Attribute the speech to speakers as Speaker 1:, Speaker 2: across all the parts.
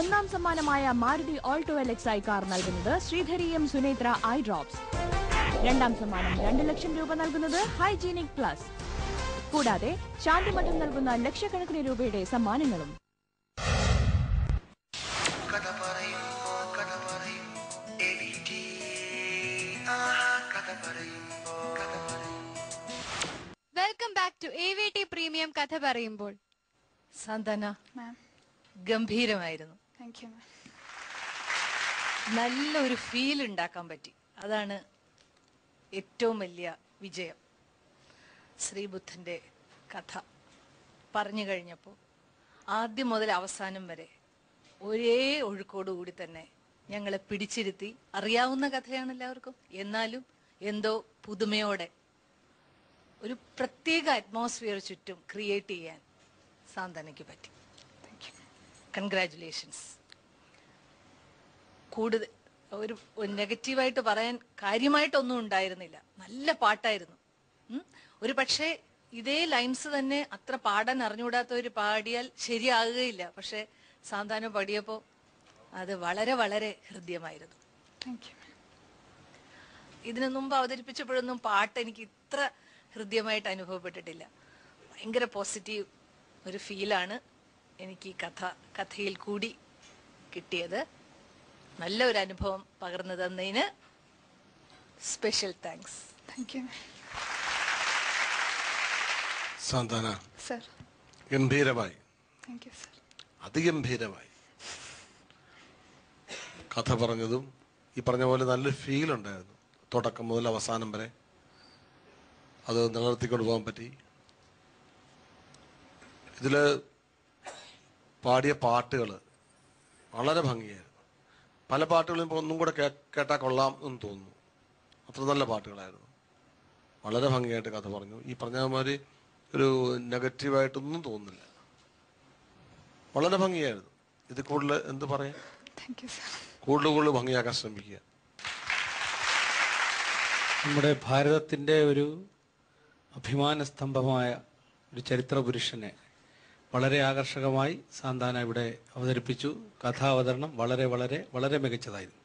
Speaker 1: ഒന്നാം സമ്മാനമായ Maruti Alto LXi car നൽകുന്നത് Sreedhareeyam Sunetra eye drops. രണ്ടാം സമ്മാനം 2 ലക്ഷം രൂപ നൽകുന്നത് ഹൈജീനിക് പ്ലസ്. കൂടാതെ ശാന്തിമഠം നൽകുന്ന ലക്ഷക്കണക്കിന് രൂപയുടെ സമ്മാനങ്ങളും.
Speaker 2: Welcome back to AVT premium കഥ പറയുമ്പോൾ. സാന്ത്വന മാം, ഗംഭീരമായിരുന്നു. നല്ലൊരു ഫീൽ ഉണ്ടാക്കാൻ പറ്റി. അതാണ് ഏറ്റവും വലിയ വിജയം. ശ്രീബുദ്ധന്റെ കഥ പറഞ്ഞു കഴിഞ്ഞപ്പോൾ ആദ്യം മുതൽ അവസാനം വരെ ഒരേ ഒഴുക്കോടുകൂടി തന്നെ ഞങ്ങളെ പിടിച്ചിരുത്തി. അറിയാവുന്ന കഥയാണ് എല്ലാവർക്കും, എന്നാലും എന്തോ പുതുമയോടെ ഒരു പ്രത്യേക അറ്റ്മോസ്ഫിയർ ചുറ്റും ക്രിയേറ്റ് ചെയ്യാൻ സാന്ത്വനയ്ക്ക് പറ്റി. കൺഗ്രാറ്റുലേഷൻസ്. കൂടുതൽ ഒരു നെഗറ്റീവായിട്ട് പറയാൻ കാര്യമായിട്ടൊന്നും ഉണ്ടായിരുന്നില്ല. നല്ല പാട്ടായിരുന്നു. ഒരു പക്ഷേ ഇതേ ലൈൻസ് തന്നെ അത്ര പാടാൻ അറിഞ്ഞുകൂടാത്തവർ പാടിയാൽ ശരിയാകുകയില്ല. പക്ഷെ സാന്ത്വന പാടിയപ്പോൾ അത് വളരെ വളരെ ഹൃദ്യമായിരുന്നു. ഇതിനു മുമ്പ് അവതരിപ്പിച്ചപ്പോഴൊന്നും പാട്ട് എനിക്ക് ഇത്ര ഹൃദ്യമായിട്ട് അനുഭവപ്പെട്ടിട്ടില്ല. ഭയങ്കര പോസിറ്റീവ് ഒരു ഫീലാണ് എനിക്ക് ഈ കഥയിൽ കൂടി കിട്ടിയത്. നല്ലൊരു അനുഭവം പകർന്നു തന്നതിന് സ്പെഷ്യൽ താങ്ക്സ്.
Speaker 3: സാന്ത്വന ഗംഭീരമായി, അതിഗംഭീരമായി കഥ പറഞ്ഞതും ഈ പറഞ്ഞ പോലെ നല്ലൊരു ഫീൽ ഉണ്ടായിരുന്നു. തുടക്കം മുതൽ അവസാനം വരെ അത് നിലനിർത്തിക്കൊണ്ട് പോകാൻ പറ്റി. ഇതില് പാടിയ പാട്ടുകൾ വളരെ ഭംഗിയായിരുന്നു. പല പാട്ടുകളും ഇപ്പോൾ ഒന്നും കൂടെ കേട്ടാൽ കൊള്ളാം എന്ന് തോന്നുന്നു. അത്ര നല്ല പാട്ടുകളായിരുന്നു. വളരെ ഭംഗിയായിട്ട് കഥ പറഞ്ഞു. ഈ പറഞ്ഞമാതിരി ഒരു നെഗറ്റീവായിട്ടൊന്നും തോന്നുന്നില്ല. വളരെ ഭംഗിയായിരുന്നു. ഇത് കൂടുതൽ എന്ത് പറയാം, കൂടുതൽ ഭംഗിയാക്കാൻ ശ്രമിക്കുക.
Speaker 4: നമ്മുടെ ഭാരതത്തിൻ്റെ ഒരു അഭിമാന സ്തംഭമായ ഒരു ചരിത്ര പുരുഷനെ വളരെ ആകർഷകമായി സാന്ത്വന ഇവിടെ അവതരിപ്പിച്ചു. കഥാവതരണം വളരെ വളരെ വളരെ മികച്ചതായിരുന്നു.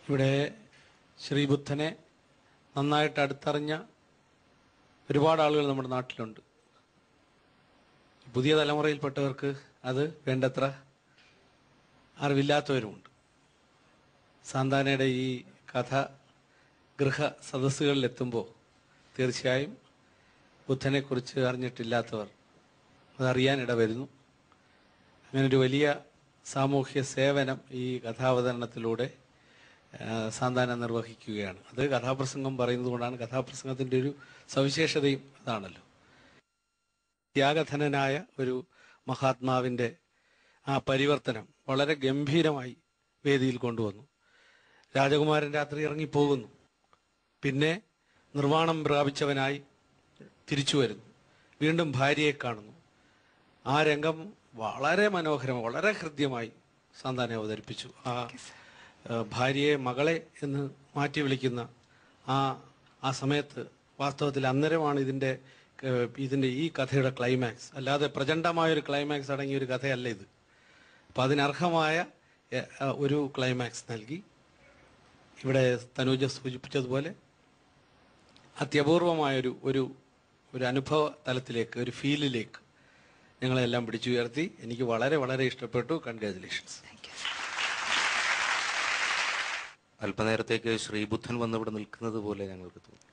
Speaker 4: ഇവിടെ ശ്രീബുദ്ധനെ നന്നായിട്ട് അടുത്തറിഞ്ഞ ഒരുപാട് ആളുകൾ നമ്മുടെ നാട്ടിലുണ്ട്. പുതിയ തലമുറയിൽപ്പെട്ടവർക്ക് അത് വേണ്ടത്ര അറിവില്ലാത്തവരുമുണ്ട്. സാന്ത്വനയുടെ ഈ കഥ ഗൃഹ സദസ്സുകളിലെത്തുമ്പോൾ തീർച്ചയായും ബുദ്ധനെക്കുറിച്ച് അറിഞ്ഞിട്ടില്ലാത്തവർ അതറിയാനിട വരുന്നു. അങ്ങനൊരു വലിയ സാമൂഹ്യ സേവനം ഈ കഥാവതരണത്തിലൂടെ സാന്ത്വന നിർവഹിക്കുകയാണ്. അത് കഥാപ്രസംഗം പറയുന്നത് കൊണ്ടാണ്. കഥാപ്രസംഗത്തിൻ്റെ ഒരു സവിശേഷതയും അതാണല്ലോ. ത്യാഗധനനായ ഒരു മഹാത്മാവിൻ്റെ ആ പരിവർത്തനം വളരെ ഗംഭീരമായി വേദിയിൽ കൊണ്ടുവന്നു. രാജകുമാരൻ രാത്രി ഇറങ്ങിപ്പോകുന്നു, പിന്നെ നിർവ്വാണം പ്രാപിച്ചവനായി തിരിച്ചു വരുന്നു, വീണ്ടും ഭാര്യയെ കാണുന്നു. ആ രംഗം വളരെ മനോഹരമായി വളരെ ഹൃദ്യമായി സാന്ത്വന അവതരിപ്പിച്ചു. ആ ഭാര്യയെ മകളെ എന്ന് മാറ്റി വിളിക്കുന്ന ആ സമയത്ത് വാസ്തവത്തിൽ അന്നേരമാണ് ഇതിൻ്റെ ഈ കഥയുടെ ക്ലൈമാക്സ്. അല്ലാതെ പ്രചണ്ഡമായൊരു ക്ലൈമാക്സ് അടങ്ങിയ ഒരു കഥയല്ല ഇത്. അപ്പം അതിനർഹമായ ഒരു ക്ലൈമാക്സ് നൽകി. ഇവിടെ തനൂജ സൂചിപ്പിച്ചതുപോലെ അത്യപൂർവമായൊരു ഒരു അനുഭവ തലത്തിലേക്ക്, ഒരു ഫീലിലേക്ക് ഞങ്ങളെല്ലാം പിടിച്ചുയർത്തി. എനിക്ക് വളരെ വളരെ ഇഷ്ടപ്പെട്ടു. കൺഗ്രാജുലേഷൻസ്.
Speaker 5: അല്പനേരത്തേക്ക് ശ്രീബുദ്ധൻ വന്നിവിടെ നിൽക്കുന്നത് പോലെ ഞങ്ങൾക്ക് തോന്നി.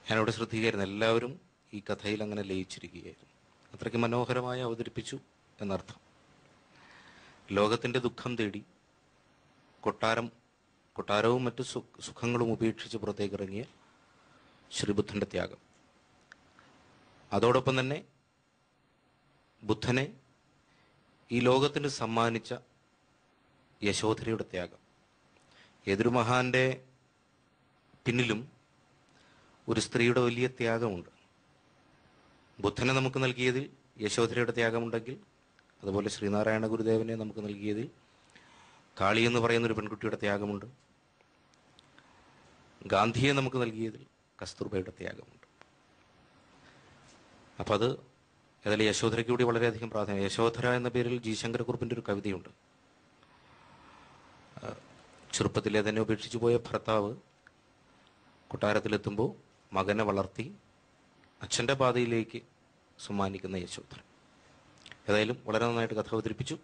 Speaker 5: ഞാനിവിടെ ശ്രദ്ധിക്കുകയായിരുന്നു. എല്ലാവരും ഈ കഥയിൽ അങ്ങനെ ലയിച്ചിരിക്കുകയായിരുന്നു. അത്രയ്ക്ക് മനോഹരമായി അവതരിപ്പിച്ചു എന്നർത്ഥം. ലോകത്തിൻ്റെ ദുഃഖം തേടി കൊട്ടാരവും മറ്റു സുഖങ്ങളും ഉപേക്ഷിച്ച് പുറത്തേക്ക് ഇറങ്ങിയ ശ്രീബുദ്ധൻ്റെ ത്യാഗം, അതോടൊപ്പം തന്നെ ബുദ്ധനെ ഈ ലോകത്തിന് സമ്മാനിച്ച യശോധരയുടെ ത്യാഗം. ഏതൊരു മഹാന്റെ പിന്നിലും ഒരു സ്ത്രീയുടെ വലിയ ത്യാഗമുണ്ട്. ബുദ്ധനെ നമുക്ക് നൽകിയതിൽ യശോധരയുടെ ത്യാഗമുണ്ടെങ്കിൽ, അതുപോലെ ശ്രീനാരായണ ഗുരുദേവനെ നമുക്ക് നൽകിയതിൽ കാളി എന്ന് പറയുന്നൊരു പെൺകുട്ടിയുടെ ത്യാഗമുണ്ട്. ഗാന്ധിയെ നമുക്ക് നൽകിയതിൽ കസ്തൂർബയുടെ ത്യാഗമുണ്ട്. അപ്പം അത് ഏതായാലും യശോധരയ്ക്ക് കൂടി വളരെയധികം പ്രാധാന്യം. യശോധര എന്ന പേരിൽ ജി ശങ്കരക്കുറുപ്പിൻ്റെ ഒരു കവിതയുണ്ട്. ചെറുപ്പത്തിലെ തന്നെ ഉപേക്ഷിച്ചു പോയ ഭർത്താവ് കൊട്ടാരത്തിലെത്തുമ്പോൾ മകനെ വളർത്തി അച്ഛൻ്റെ പാതയിലേക്ക് സമ്മാനിക്കുന്ന യശോധര. ഏതായാലും വളരെ നന്നായിട്ട് കഥ അവതരിപ്പിച്ചു.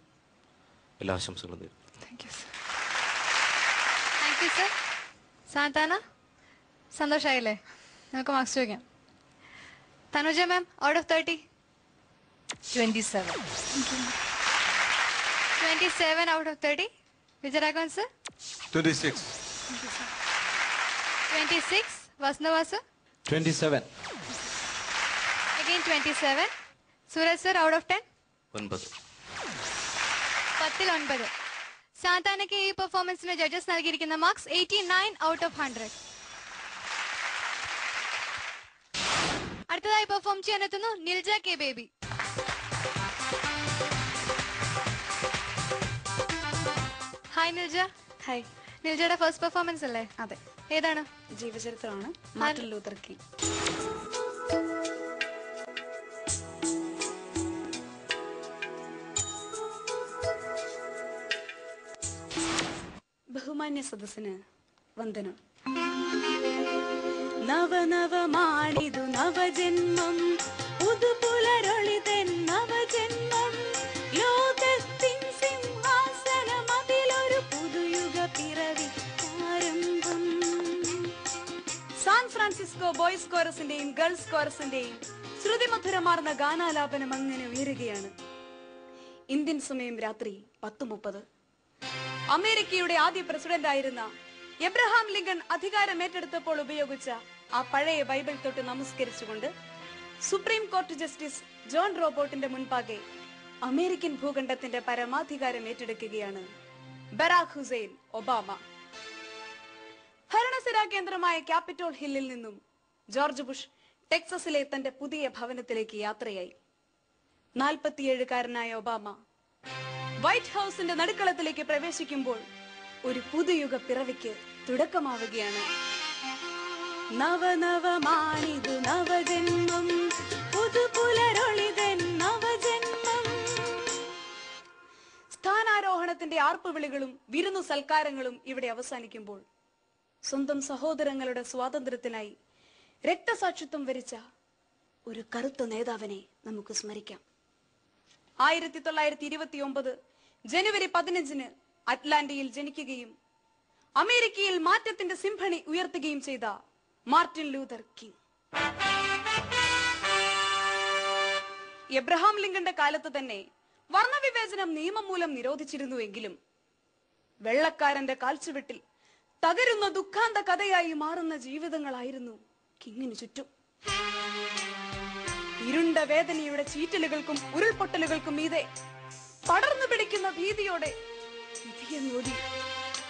Speaker 5: എല്ലാ ആശംസകളും നേരുന്നു.
Speaker 6: Thank you sir. സാന്താന, സന്തോഷമായില്ലേ? നമുക്ക് മാർക്സ് ചോദിക്കാം. Thanuja ma'am, out of 30?
Speaker 2: 27.
Speaker 6: 27 out of 30. Vijayaraghavan sir?
Speaker 3: 26.
Speaker 6: 26. Vasanthavasu?
Speaker 4: 27.
Speaker 6: Again 27. Sooraj sir, out of 10?
Speaker 5: 9.
Speaker 6: 10 9. സാന്താനയ്ക്ക് ഈ പെർഫോമൻസിന് ജഡ്ജസ് നൽകിയിരിക്കുന്ന മാർക്സ് 89 out of 100. അടുത്തതായി പെർഫോം ചെയ്യാൻ എത്തുന്നു Nilja K Baby. Hi Nilja.
Speaker 7: Hi.
Speaker 6: നിൽജയുടെ ഫസ്റ്റ് പെർഫോമൻസ് അല്ലേ?
Speaker 7: അതെ.
Speaker 6: ഏതാണ്?
Speaker 7: ജീവചരിത്രമാണ്. Martin Luther King. ബഹുമാന്യ സദസ്സിന് വന്ദനം. നവനവമാണിതു നവജന്മം, പുതുപുലരൊളിതൻ നവജന്മം, ലോകത്തിൻ സിംഹാസനമതിലൊരു പുതുയുഗ പിറവി ആരംഭം. സാൻ ഫ്രാൻസിസ്കോ ബോയ്സ് കോറസിന്റെയും ഗേൾസ് കോറസിന്റെയും ശ്രുതിമധുരമാർന്ന ഗാനാലാപനം അങ്ങനെ ഉയരുകയാണ്. ഇന്ത്യൻ സമയം രാത്രി 10:30. അമേരിക്കയുടെ ആദ്യ പ്രസിഡന്റ് ആയിരുന്ന എബ്രഹാം ലിങ്കൺ അധികാരമേറ്റെടുത്തപ്പോൾ ഉപയോഗിച്ച ആ പഴയ ബൈബിൾ തൊട്ട് നമസ്കരിച്ചുകൊണ്ട് സുപ്രീം കോടതി ജസ്റ്റിസ് ജോൺ റോബോട്ടിന്റെ മുൻപാകെ അമേരിക്കൻ ഭൂഖണ്ഡത്തിന്റെ പരമാധികാരം ഏറ്റെടുക്കുകയാണ് ബറാക് ഹുസൈൻ ഒബാമ. ഭരണസിരാ കേന്ദ്രമായ ക്യാപിറ്റോൾ ഹില്ലിൽ നിന്നും ജോർജ് ബുഷ് ടെക്സസിലെ തന്റെ പുതിയ ഭവനത്തിലേക്ക് യാത്രയായി. 47-കാരനായ ഒബാമ വൈറ്റ് ഹൗസിന്റെ നടുക്കളത്തിലേക്ക് പ്രവേശിക്കുമ്പോൾ ഒരു പുതുയുഗ പിറവിക്ക് തുടക്കമാവുകയാണ്. നവനവമാണിതു നവജന്മം, പുതുപുലരൊളിതൻ നവജന്മം. സ്ഥാനാരോഹണത്തിന്റെ ആർപ്പുവിളികളും വിരുന്നു സൽക്കാരങ്ങളും ഇവിടെ അവസാനിക്കുമ്പോൾ സ്വന്തം സഹോദരങ്ങളുടെ സ്വാതന്ത്ര്യത്തിനായി രക്തസാക്ഷിത്വം വരിച്ച ഒരു കറുത്ത നേതാവിനെ നമുക്ക് സ്മരിക്കാം. 1929 ജനുവരി 15 അറ്റ്ലാന്റയിൽ ജനിക്കുകയും അമേരിക്കയിൽ മാറ്റത്തിന്റെ സിംഫണി ഉയർത്തുകയും ചെയ്ത മാർട്ടിൻ ലൂതർ കിങ്. എബ്രഹാം ലിങ്കന്റെ കാലത്ത് തന്നെ വർണ്ണവിവേചനം നിയമം മൂലം നിരോധിച്ചിരുന്നുവെങ്കിലും വെള്ളക്കാരന്റെ കാൽച്ചുവെട്ടിൽ തകരുന്ന ദുഃഖാന്ത കഥയായി മാറുന്ന ജീവിതങ്ങളായിരുന്നു കിങ്ങിനു ചുറ്റും. ഇരുണ്ട വേദനയുടെ ചീറ്റലുകൾക്കും ഉരുൾപൊട്ടലുകൾക്കും മീതെ പടർന്നു പിടിക്കുന്ന ഭീതിയോടെ വിധിയെ നോടി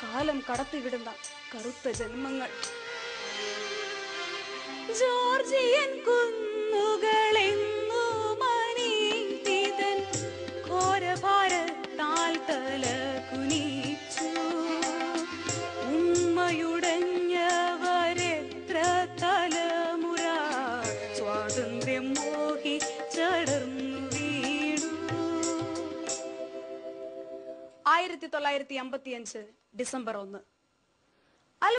Speaker 7: കാലം കടത്തിവിടുന്ന കറുത്ത ജന്മങ്ങൾ. ജോർജിയൻ കുന്നുകളെന്നു മനീതൻ ഘോരഭാരത്താൽ തല കുനിച്ചു. ഉണ്മയുടഞ്ഞവരെത്ര തലമുറ സ്വാതന്ത്ര്യം മോഹി ചടർന്നു വീണു. 1955 ഡിസംബർ 1